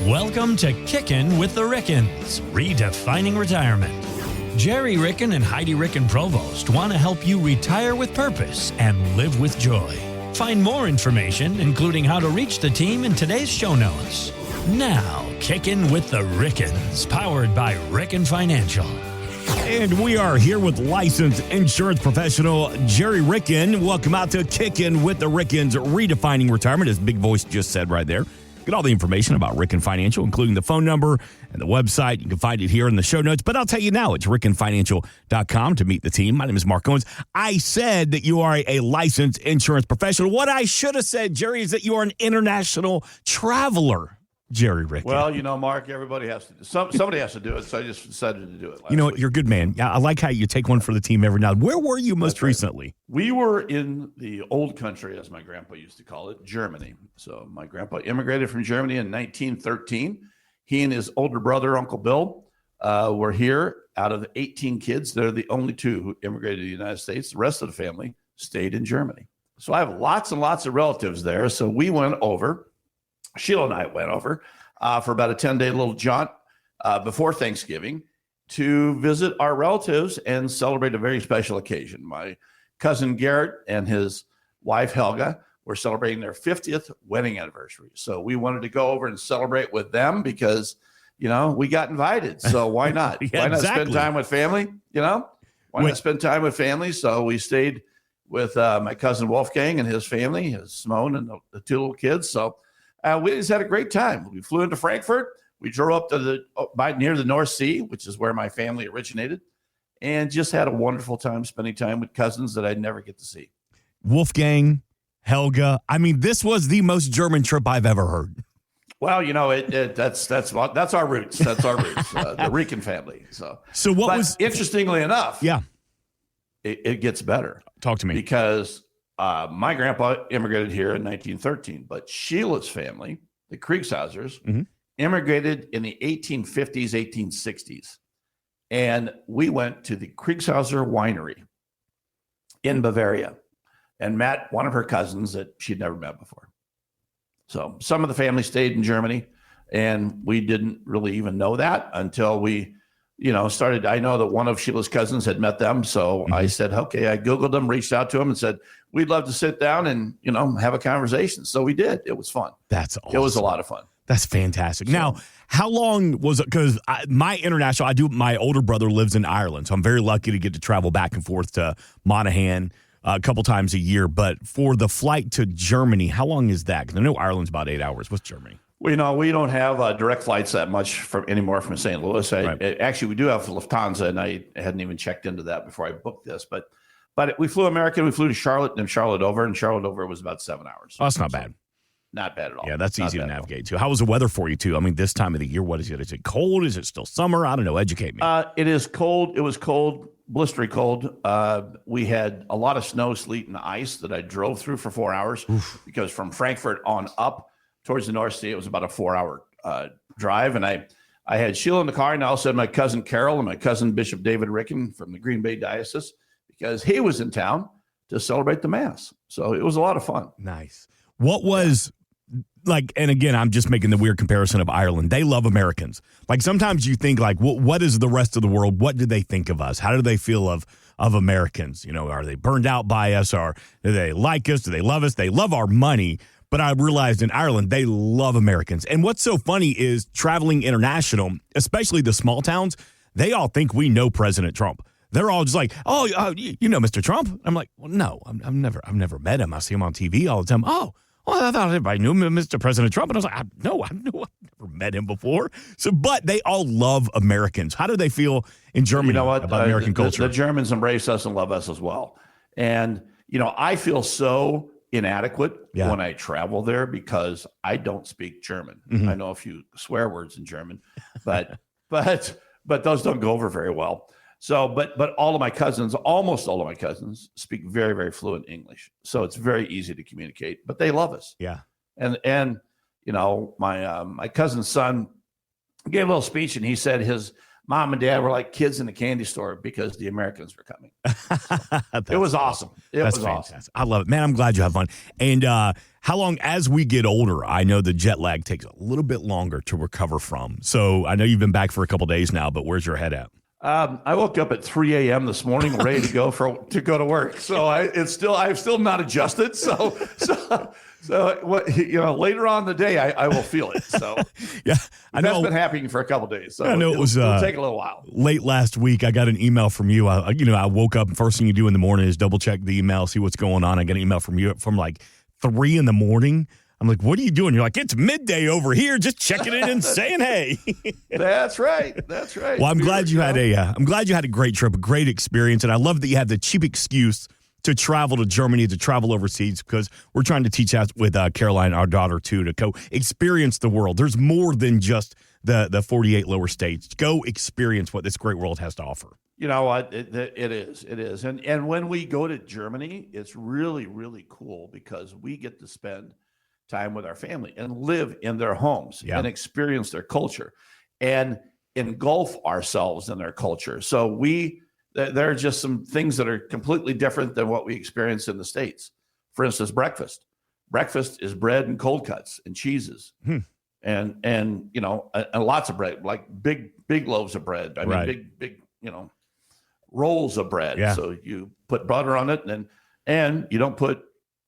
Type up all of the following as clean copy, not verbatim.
Welcome to Kickin with the Rickens, redefining retirement. Gerry Ricken and Heidi Ricken Provost want to help you retire with purpose and live with joy. Find more information, including how to reach the team, in today's show notes. Now, Kickin with the Rickens, powered by Ricken Financial. And we are here with licensed insurance professional Gerry Ricken. Welcome out to Kickin with the Rickens, redefining retirement, as Big Voice just said right there. Get all the information about Ricken Financial, including the phone number and the website. You can find it here in the show notes. But I'll tell you now, it's rickenfinancial.com to meet the team. My name is Mark Owens. I said that you are a licensed insurance professional. What I should have said, Gerry, is that you are an international traveler. Gerry Ricken. Well, you know, Mark, everybody has to do somebody has to do it, so I just decided to do it last You know what? week. You're a good man. Yeah, I like how you take one for the team every now and then. Where were you most recently? We were in the old country, as my grandpa used to call it, Germany. So my grandpa immigrated from Germany in 1913. He and his older brother, Uncle Bill, were here. Out of the 18 kids, they're the only two who immigrated to the United States. The rest of the family stayed in Germany. So I have lots and lots of relatives there. So we went over. Sheila and I went over for about a 10-day little jaunt before Thanksgiving to visit our relatives and celebrate a very special occasion. My cousin Gerry and his wife Helga were celebrating their 50th wedding anniversary. So we wanted to go over and celebrate with them because, you know, we got invited. So why not? Yeah, why not exactly. spend time with family? You know, why not spend time with family? So we stayed with my cousin Wolfgang and his family, his Simone and the two little kids. So we just had a great time. We flew into Frankfurt. We drove up to near the North Sea, which is where my family originated, and just had a wonderful time spending time with cousins that I'd never get to see. Wolfgang, Helga. I mean, this was the most German trip I've ever heard. Well, you know, that's our roots. That's our roots, the Ricken family. So what was interestingly enough? Yeah, it gets better. Talk to me. Because my grandpa immigrated here in 1913, but Sheila's family, the Kriegshausers, immigrated in the 1850s, 1860s. And we went to the Kriegshauser winery in Bavaria and met one of her cousins that she'd never met before. So some of the family stayed in Germany, and we didn't really even know that until we started. I know that one of Sheila's cousins had met them. So I said, okay, I Googled them, reached out to them and said, we'd love to sit down and, have a conversation. So we did. It was fun. That's awesome. It was a lot of fun. That's fantastic. Now, how long was it? Because my older brother lives in Ireland. So I'm very lucky to get to travel back and forth to Monaghan a couple times a year. But for the flight to Germany, how long is that? Because I know Ireland's about 8 hours. What's Germany? Well, we don't have direct flights that much anymore from St. Louis. Actually, we do have Lufthansa, and I hadn't even checked into that before I booked this. But we flew American. We flew to Charlotte and Charlotte over, and Charlotte over was about 7 hours. Oh, that's not bad. Not bad at all. Yeah, that's easy to navigate to. How was the weather for you, too? I mean, this time of the year, what is it? Is it cold? Is it still summer? I don't know. Educate me. It is cold. It was cold, blistery cold. We had a lot of snow, sleet, and ice that I drove through for 4 hours. Oof. Because from Frankfurt on up towards the North Sea, it was about a 4-hour drive. And I had Sheila in the car, and I also had my cousin Carol and my cousin Bishop David Ricken from the Green Bay Diocese, because he was in town to celebrate the Mass. So it was a lot of fun. Nice. What was and again, I'm just making the weird comparison of Ireland. They love Americans. Like, sometimes you think, like, what is the rest of the world? What do they think of us? How do they feel of Americans? Are they burned out by us? Or do they like us? Do they love us? They love our money. But I realized in Ireland, they love Americans. And what's so funny is traveling international, especially the small towns, they all think we know President Trump. They're all just like, oh, you know Mr. Trump? I'm like, well, no, I've never met him. I see him on TV all the time. Oh, well, I thought everybody knew Mr. President Trump. And I was like, I've never met him before. So, but they all love Americans. How do they feel in Germany about American culture? The Germans embrace us and love us as well. And, I feel so inadequate when I travel there because I don't speak German. I know a few swear words in German, but those don't go over very well. So, but almost all of my cousins speak very, very fluent English. So it's very easy to communicate, but they love us. Yeah. And my cousin's son gave a little speech, and he said mom and dad were like kids in the candy store because the Americans were coming. So, it was awesome. That's fantastic. Awesome. I love it, man. I'm glad you have fun. And how long, as we get older, I know the jet lag takes a little bit longer to recover from. So I know you've been back for a couple of days now, but where's your head at? I woke up at 3 a.m. this morning, ready to go to go to work. So I'm still not adjusted. So what, later on in the day, I will feel it. So yeah, I know that's been happening for a couple of days. So I know it'll take a little while. Late last week, I got an email from you. I woke up and first thing you do in the morning is double check the email, see what's going on. I got an email from you from like 3 a.m. I'm like, what are you doing? You're like, it's midday over here, just checking in and saying hey. That's right. Well, I'm glad you had a great trip, a great experience, and I love that you had the cheap excuse to travel to Germany, to travel overseas, because we're trying to teach us with Caroline, our daughter, too, to go experience the world. There's more than just the 48 lower states. Go experience what this great world has to offer. You know what? It is. And when we go to Germany, it's really, really cool because we get to spend time with our family and live in their homes and experience their culture and engulf ourselves in their culture. So there are just some things that are completely different than what we experience in the States. For instance, breakfast. Breakfast is bread and cold cuts and cheeses and lots of bread, like big loaves of bread. I mean, big, rolls of bread. Yeah. So you put butter on it and you don't put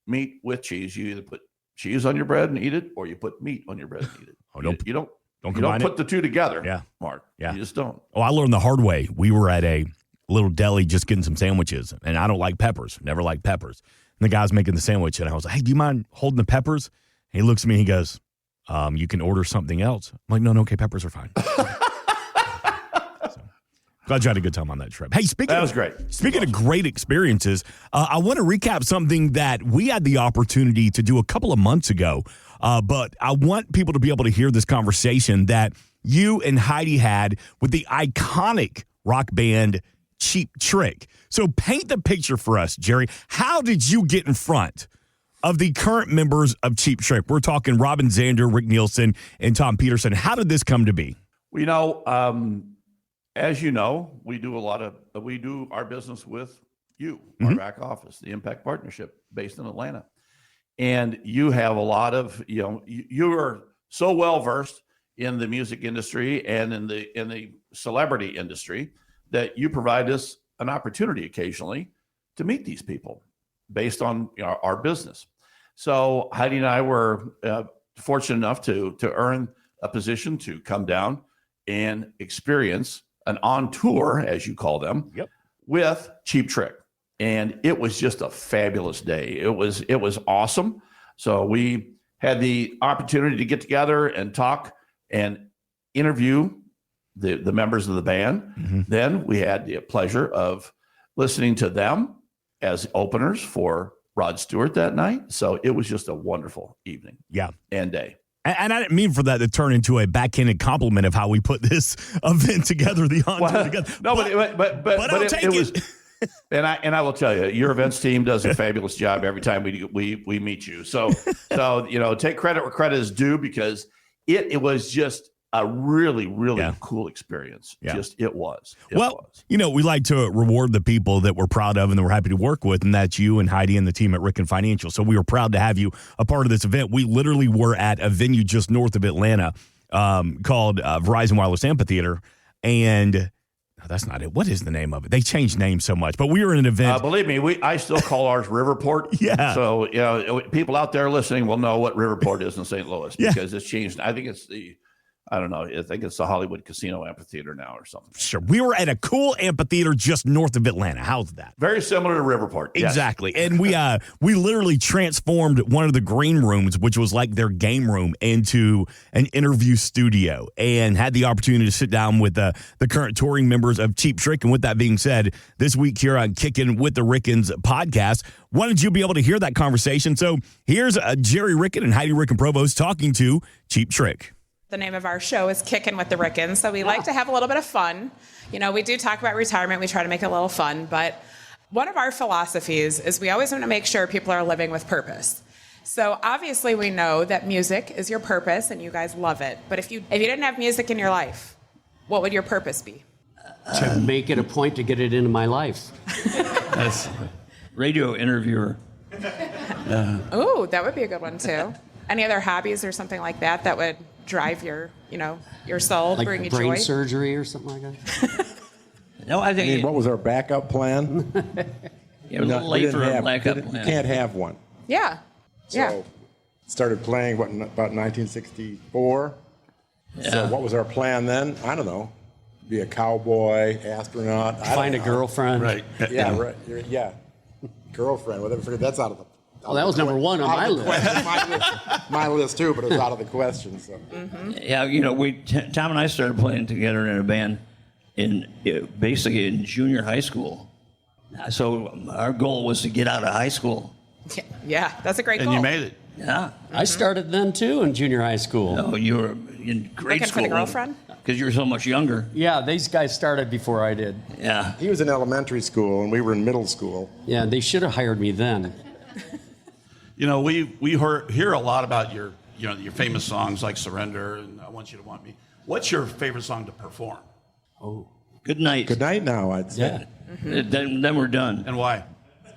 meat with cheese. You either put cheese on your bread and eat it, or you put meat on your bread and eat it. You don't put the two together. Yeah, Mark. Yeah, you just don't. Oh, I learned the hard way. We were at a little deli just getting some sandwiches, and I don't like peppers. Never liked peppers. And the guy's making the sandwich, and I was like, "Hey, do you mind holding the peppers?" And he looks at me and he goes, "You can order something else." I'm like, "No, okay, peppers are fine." Glad you had a good time on that trip. Hey, that was great. Speaking of great experiences, I want to recap something that we had the opportunity to do a couple of months ago. But I want people to be able to hear this conversation that you and Heidi had with the iconic rock band Cheap Trick. So paint the picture for us, Gerry. How did you get in front of the current members of Cheap Trick? We're talking Robin Zander, Rick Nielsen, and Tom Peterson. How did this come to be? As you know, we do our business with you, our back office, the Impact Partnership based in Atlanta. And you have a lot of, you are so well versed in the music industry and in the celebrity industry that you provide us an opportunity occasionally to meet these people based on our business. So Heidi and I were fortunate enough to earn a position to come down and experience an on tour, as you call them, with Cheap Trick. And it was just a fabulous day. It was awesome. So we had the opportunity to get together and talk and interview the members of the band. Mm-hmm. Then we had the pleasure of listening to them as openers for Rod Stewart that night. So it was just a wonderful evening and day. And I didn't mean for that to turn into a backhanded compliment of how we put this event together, the on together. No, but I'll take it. Was, and I will tell you, your events team does a fabulous job every time we meet you. So take credit where credit is due, because it was just a really, really cool experience. Yeah. It was. We like to reward the people that we're proud of and that we're happy to work with, and that's you and Heidi and the team at Ricken Financial. So we were proud to have you a part of this event. We literally were at a venue just north of Atlanta called Verizon Wireless Amphitheater, and that's not it. What is the name of it? They changed names so much, but we were in an event. Believe me, I still call ours Riverport. Yeah. So people out there listening will know what Riverport is in St. Louis, because it's changed. I think it's the Hollywood Casino Amphitheater now or something. Sure. We were at a cool amphitheater just north of Atlanta. How's that? Very similar to Riverport. Exactly. Yes. And we literally transformed one of the green rooms, which was like their game room, into an interview studio, and had the opportunity to sit down with the current touring members of Cheap Trick. And with that being said, this week here on Kickin with the Rickens podcast, wanted you to be able to hear that conversation. So here's Gerry Ricken and Heidi Ricken Provost talking to Cheap Trick. The name of our show is Kickin with the Rickens, so we like to have a little bit of fun. We do talk about retirement. We try to make it a little fun, but one of our philosophies is we always want to make sure people are living with purpose. So obviously we know that music is your purpose and you guys love it, but if you didn't have music in your life, what would your purpose be? to make it a point to get it into my life. That's radio interviewer. Ooh, that would be a good one too. Any other hobbies or something like that that would drive your soul, Like bring you brain joy? surgery or something like that. No, I think What was our backup plan? a little We late didn't for a have- backup we plan. Can't have one. Yeah. So started playing, about 1964? Yeah. So what was our plan then? I don't know. Be a cowboy, astronaut. I Find a don't know. girlfriend. Right. Yeah, right. Yeah. Girlfriend, whatever. That's out of the... Well, that was number one on my list. My list too, but it was out of the question. So Yeah, Tom and I started playing together in a band basically in junior high school. So our goal was to get out of high school. Yeah, that's a great goal. And you made it. Yeah. I started then too in junior high school. No, you were in grade Looking school. for the girlfriend? Because you were so much younger. Yeah, these guys started before I did. Yeah. he was in elementary school, and we were in middle school. Yeah, they should have hired me then. We hear a lot about your famous songs like Surrender and I Want You to Want Me. What's your favorite song to perform? Good night. Good night now, I'd say. Yeah. Then we're done. And why?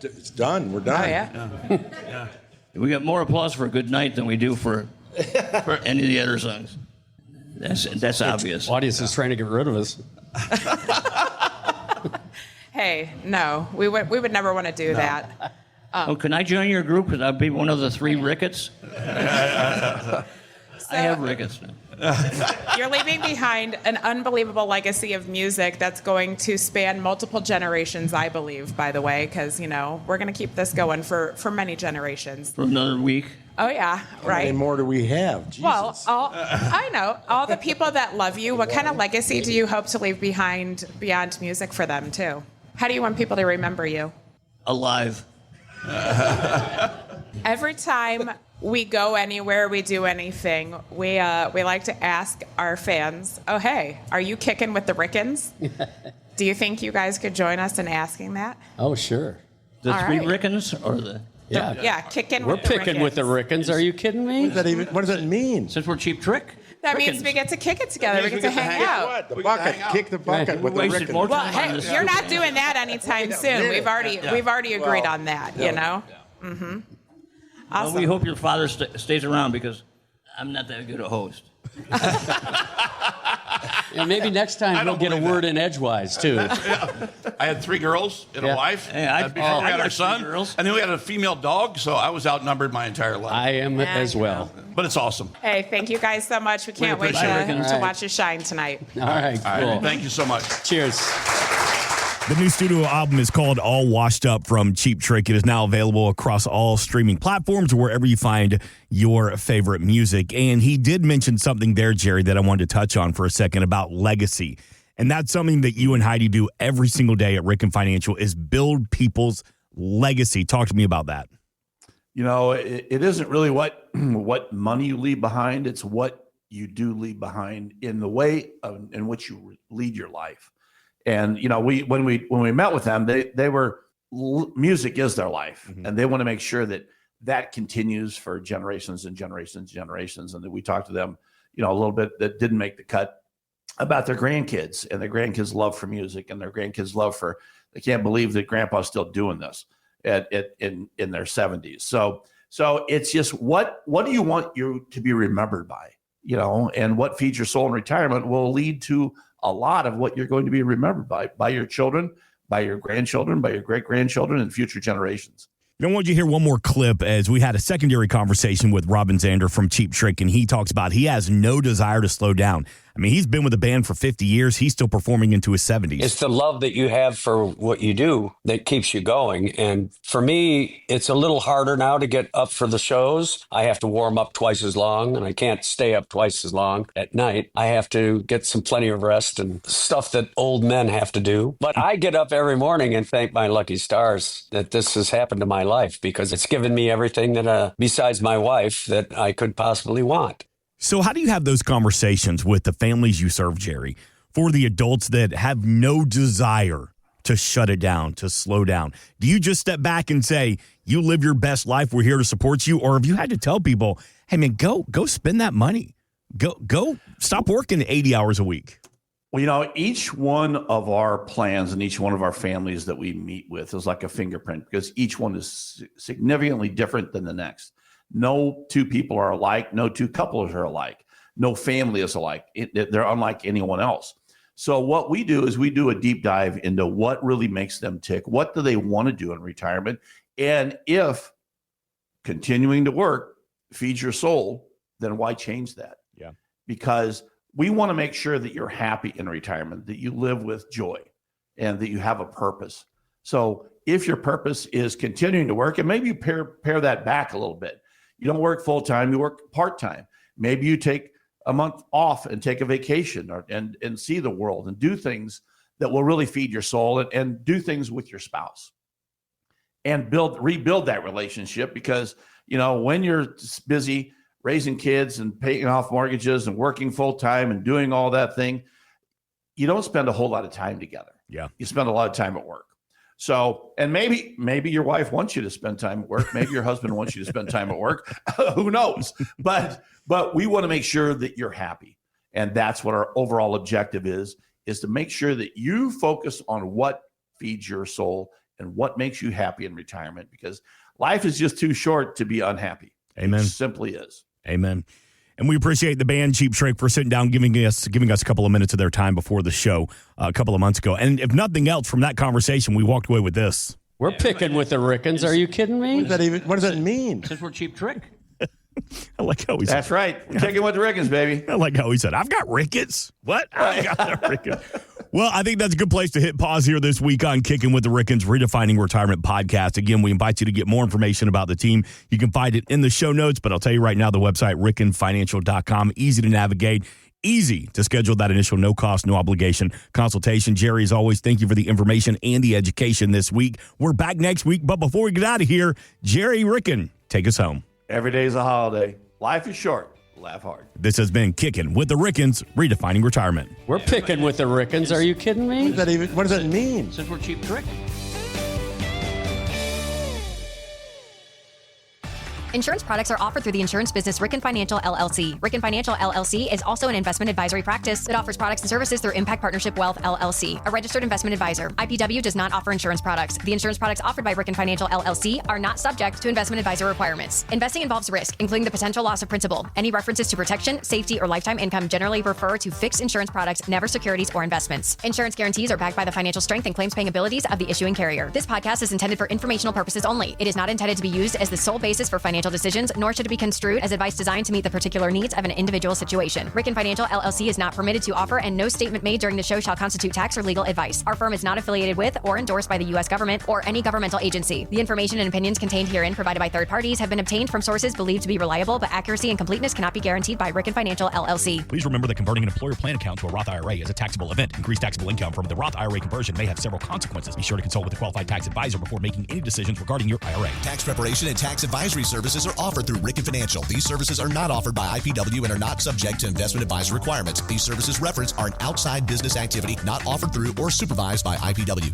It's done. We're done. Oh, yeah. We got more applause for Good Night than we do for any of the other songs. That's obvious. Audience is trying to get rid of us. Hey, no, we would never want to do that. Can I join your group? Could I be one of the 3 Rickets? I have Rickets now. You're leaving behind an unbelievable legacy of music that's going to span multiple generations, I believe, by the way, because, we're going to keep this going for many generations. For another week. Oh, yeah, How right. many more do we have? Jesus. Well, I know. All the people that love you, what kind of legacy do you hope to leave behind beyond music for them, too? How do you want people to remember you? Alive. Every time we go anywhere, we do anything, we like to ask our fans, oh, hey, are you kicking with the Rickens? Do you think you guys could join us in asking that? Oh, sure. The All 3 right. Rickens or the... Yeah. Yeah, kicking We're with the picking with the Rickens. Rickens. Are you kidding me? What does that mean? Since we're Cheap Trick. That means Rickens. we get to kick it together. We get to hang out. What? The bucket. Kick the bucket Right. with We the wasted Rickens. more Well, time on hey, this. you're not doing that anytime soon. We've already agreed on that, Mm-hmm. Awesome. Well, we hope your father stays around because I'm not that good a host. And maybe next I time we'll don't get a believe word in edgewise, too. I had 3 girls and Yeah. a wife. Hey, Before we I had got our 3 son, girls. and then we had a female dog, so I was outnumbered my entire life. I am Yeah, as well. But it's awesome. Hey, thank you guys so much. We can't wait appreciate it, to Rickens. watch you shine tonight. All right, All cool. right, thank you so much. Cheers. The new studio album is called All Washed Up from Cheap Trick. It is now available across all streaming platforms, wherever you find your favorite music. And he did mention something there, Gerry, that I wanted to touch on for a second about legacy. And that's something that you and Heidi do every single day at Ricken Financial is build people's legacy. Talk to me about that. It isn't really what money you leave behind. It's what you do leave behind in the way in which you lead your life. And when we met with them, they were music is their life, and they want to make sure that continues for generations and generations and generations. And that we talked to them, a little bit that didn't make the cut about their grandkids and their grandkids' love for music and their grandkids' love for. They can't believe that Grandpa's still doing this in their 70s. So it's just what do you want you to be remembered by, and what feeds your soul in retirement will lead to a lot of what you're going to be remembered by your children, by your grandchildren, by your great-grandchildren, and future generations. I want you to hear one more clip as we had a secondary conversation with Robin Zander from Cheap Trick, and he talks about he has no desire to slow down. I mean, he's been with the band for 50 years. He's still performing into his 70s. It's the love that you have for what you do that keeps you going. And for me, it's a little harder now to get up for the shows. I have to warm up twice as long, and I can't stay up twice as long at night. I have to get plenty of rest and stuff that old men have to do. But I get up every morning and thank my lucky stars that this has happened to my life, because it's given me everything that, besides my wife, that I could possibly want. So how do you have those conversations with the families you serve, Gerry, for the adults that have no desire to shut it down, to slow down? Do you just step back and say, you live your best life, we're here to support you? Or have you had to tell people, hey, man, go spend that money. Go stop working 80 hours a week? Well, each one of our plans and each one of our families that we meet with is like a fingerprint because each one is significantly different than the next. No two people are alike. No two couples are alike. No family is alike. They're unlike anyone else. So what we do is we do a deep dive into what really makes them tick. What do they want to do in retirement? And if continuing to work feeds your soul, then why change that? Yeah. Because we want to make sure that you're happy in retirement, that you live with joy, and that you have a purpose. So if your purpose is continuing to work, and maybe you pare that back a little bit. You don't work full time, you work part time. Maybe you take a month off and take a vacation and see the world and do things that will really feed your soul and do things with your spouse and rebuild that relationship because, when you're busy raising kids and paying off mortgages and working full time and doing all that thing, you don't spend a whole lot of time together. Yeah. You spend a lot of time at work. So, and maybe your wife wants you to spend time at work. Maybe your husband wants you to spend time at work. Who knows? But we want to make sure that you're happy. And that's what our overall objective is to make sure that you focus on what feeds your soul and what makes you happy in retirement because life is just too short to be unhappy. Amen. It simply is. Amen. And we appreciate the band Cheap Trick for sitting down, giving us a couple of minutes of their time before the show a couple of months ago. And if nothing else from that conversation, we walked away with this. We're picking with the Rickens. Are you kidding me? What does that mean? Since we're Cheap Trick. I like how he said. That's right. We're kicking with the Rickens, baby. I like how he said, I've got Rickens. What? I've got the Rickens. Well, I think that's a good place to hit pause here this week on Kickin' with the Rickens Redefining Retirement podcast. Again, we invite you to get more information about the team. You can find it in the show notes, but I'll tell you right now, the website, rickenfinancial.com, easy to navigate, easy to schedule that initial no cost, no obligation consultation. Gerry, as always, thank you for the information and the education this week. We're back next week, but before we get out of here, Gerry, Ricken, take us home. Every day is a holiday. Life is short. Laugh hard. This has been Kickin' with the Rickens, Redefining Retirement. We're picking with the Rickens. Are you kidding me? What does that mean? Since we're Cheap Trick. Insurance products are offered through the insurance business Ricken Financial LLC. Ricken Financial LLC is also an investment advisory practice that offers products and services through Impact Partnership Wealth LLC, a registered investment advisor. IPW does not offer insurance products. The insurance products offered by Ricken Financial LLC are not subject to investment advisor requirements. Investing involves risk, including the potential loss of principal. Any references to protection, safety, or lifetime income generally refer to fixed insurance products, never securities or investments. Insurance guarantees are backed by the financial strength and claims paying abilities of the issuing carrier. This podcast is intended for informational purposes only. It is not intended to be used as the sole basis for financial decisions, nor should it be construed as advice designed to meet the particular needs of an individual situation. Ricken Financial LLC is not permitted to offer, and no statement made during the show shall constitute tax or legal advice. Our firm is not affiliated with or endorsed by the U.S. government or any governmental agency. The information and opinions contained herein provided by third parties have been obtained from sources believed to be reliable, but accuracy and completeness cannot be guaranteed by Ricken Financial LLC. Please remember that converting an employer plan account to a Roth IRA is a taxable event. Increased taxable income from the Roth IRA conversion may have several consequences. Be sure to consult with a qualified tax advisor before making any decisions regarding your IRA. Tax preparation and tax advisory services are offered through Ricken Financial. These services are not offered by IPW and are not subject to investment advisor requirements. These services referenced are an outside business activity not offered through or supervised by IPW.